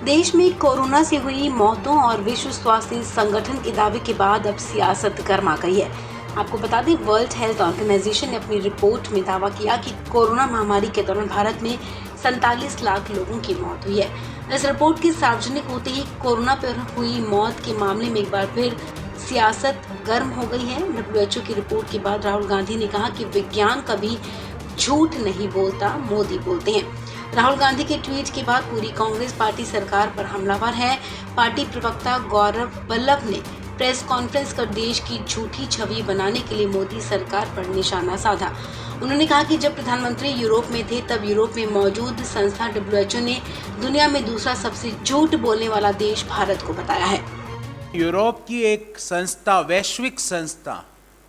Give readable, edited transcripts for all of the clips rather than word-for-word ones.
देश में कोरोना से हुई मौतों और विश्व स्वास्थ्य संगठन के दावे के बाद अब सियासत गर्मा गई है। आपको बता दें, वर्ल्ड हेल्थ ऑर्गेनाइजेशन ने अपनी रिपोर्ट में दावा किया कि कोरोना महामारी के दौरान भारत में 47 लाख लोगों की मौत हुई है। इस रिपोर्ट के सार्वजनिक होते ही कोरोना पर हुई मौत के मामले में एक बार फिर सियासत गर्म हो गई है। WHO की रिपोर्ट के बाद राहुल गांधी ने कहा कि विज्ञान कभी झूठ नहीं बोलता, मोदी बोलते हैं। राहुल गांधी के ट्वीट के बाद पूरी कांग्रेस पार्टी सरकार पर हमलावर है। पार्टी प्रवक्ता गौरव वल्लभ ने प्रेस कॉन्फ्रेंस कर देश की झूठी छवि बनाने के लिए मोदी सरकार पर निशाना साधा। उन्होंने कहा कि जब प्रधानमंत्री यूरोप में थे तब यूरोप में मौजूद संस्था WHO ने दुनिया में दूसरा सबसे झूठ बोलने वाला देश भारत को बताया है। यूरोप की एक संस्था, वैश्विक संस्था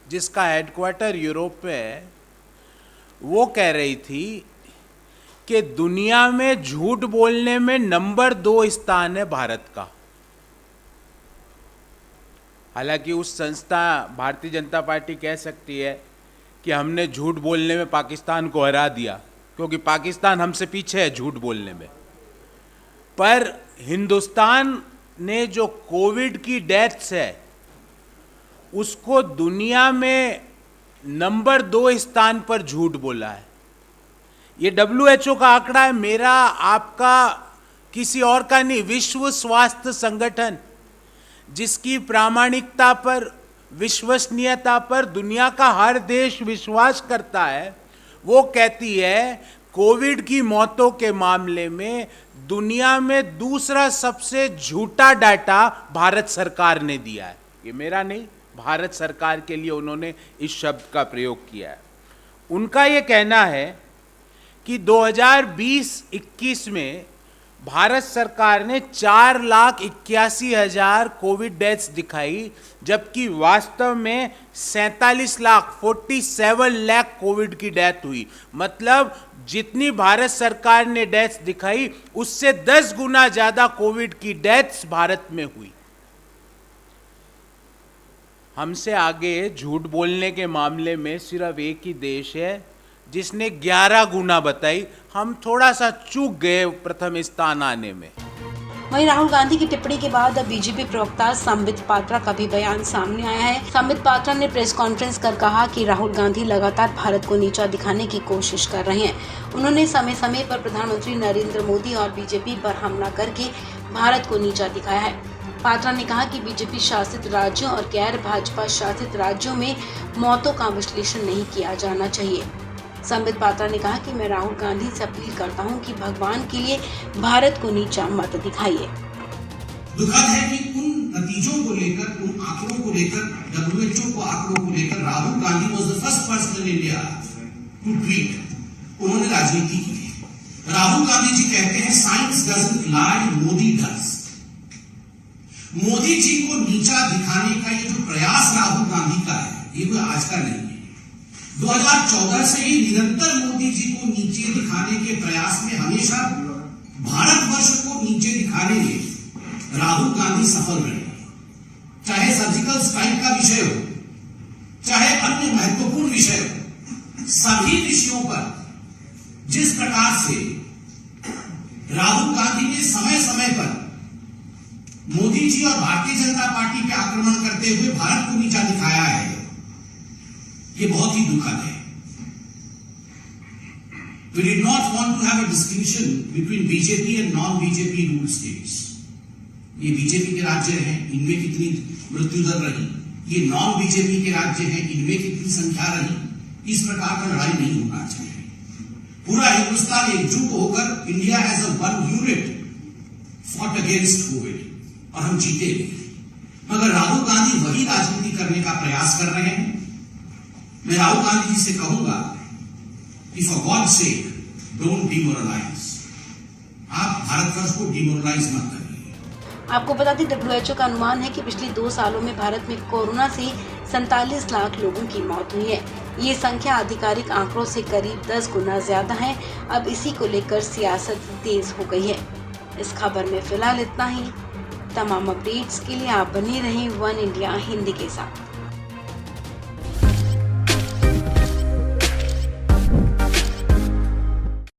जिसका हेडक्वार्टर यूरोप में है, वो कह रही थी कि दुनिया में झूठ बोलने में नंबर 2 स्थान है भारत का। हालांकि उस संस्था भारतीय जनता पार्टी कह सकती है कि हमने झूठ बोलने में पाकिस्तान को हरा दिया, क्योंकि पाकिस्तान हमसे पीछे है झूठ बोलने में। पर हिंदुस्तान ने जो कोविड की डेथ्स है उसको दुनिया में नंबर 2 स्थान पर झूठ बोला है। ये WHO का आंकड़ा है, मेरा, आपका, किसी और का नहीं। विश्व स्वास्थ्य संगठन, जिसकी प्रामाणिकता पर, विश्वसनीयता पर दुनिया का हर देश विश्वास करता है, वो कहती है कोविड की मौतों के मामले में दुनिया में दूसरा सबसे झूठा डाटा भारत सरकार ने दिया है। ये मेरा नहीं, भारत सरकार के लिए उन्होंने इस शब्द का प्रयोग किया है। उनका ये कहना है कि 2020-21 में भारत सरकार ने 4,81,000 कोविड डेथ्स दिखाई, जबकि वास्तव में 47 लाख कोविड की डेथ हुई। मतलब जितनी भारत सरकार ने डेथ्स दिखाई उससे 10 गुना ज्यादा कोविड की डेथ्स भारत में हुई। हमसे आगे झूठ बोलने के मामले में सिर्फ एक ही देश है जिसने 11 गुना बताई। हम थोड़ा सा चूक गए प्रथम स्थान आने में। वहीं राहुल गांधी की टिप्पणी के बाद अब बीजेपी प्रवक्ता संबित पात्रा का भी बयान सामने आया है। संबित पात्रा ने प्रेस कॉन्फ्रेंस कर कहा कि राहुल गांधी लगातार भारत को नीचा दिखाने की कोशिश कर रहे हैं। उन्होंने समय समय पर प्रधानमंत्री नरेंद्र मोदी और बीजेपी पर हमला करके भारत को नीचा दिखाया है। पात्रा ने कहा कि बीजेपी शासित राज्यों और गैर भाजपा शासित राज्यों में मौतों का विश्लेषण नहीं किया जाना चाहिए। संबित पात्रा ने कहा कि मैं राहुल गांधी से अपील करता हूं कि भगवान के लिए भारत को नीचा मत दिखाइए। दुखद है कि उन नतीजों को लेकर, उन आंकड़ों को लेकर, WHO को आंकड़ों को लेकर Rahul Gandhi was the first person in India to tweet. उन्होंने राजनीति की। राहुल गांधी जी कहते हैं science doesn't lie, Modi does. Modi ji को नीचा दिखाने का ये जो प्रयास राहुल गांधी का है, ये कोई आज का नहीं है। 2014 से ही निरंतर मोदी जी को नीचे दिखाने के प्रयास में हमेशा भारतवर्ष को नीचे दिखाने में राहुल गांधी सफल रहे। चाहे सर्जिकल स्ट्राइक का विषय हो, चाहे अन्य महत्वपूर्ण विषय हो, सभी विषयों पर जिस प्रकार से राहुल गांधी ने समय समय पर मोदी जी और भारतीय जनता पार्टी पे आक्रमण करते हुए भारत को नीचा दिखाया है, ये बहुत ही दुखद है। We did not want to have a distinction between BJP and non-BJP ruled states. ये बीजेपी के राज्य हैं, इनमें कितनी मृत्यु दर रही, ये नॉन बीजेपी के राज्य हैं, इनमें कितनी संख्या रही, इस प्रकार का लड़ाई नहीं होना चाहिए। पूरा हिंदुस्तान एकजुट होकर India as a one unit fought against Covid, और हम जीते। मगर राहुल गांधी वही राजनीति करने का प्रयास कर रहे हैं। मैं राहुल गांधी जी से कहूंगा कि for God's sake don't demoralise. आप भारतवर्ष को डिमोरलाइज मत करिए। आपको बता दें, WHO का अनुमान है कि पिछले 2 सालों में भारत में कोरोना से 47 लाख लोगों की मौत हुई है। ये संख्या आधिकारिक आंकड़ों से करीब 10 गुना ज्यादा है। अब इसी को लेकर सियासत तेज हो गई है। इस खबर में फिलहाल इतना ही। तमाम अपडेट्स के लिए आप बने रहें वन इंडिया हिंदी के साथ।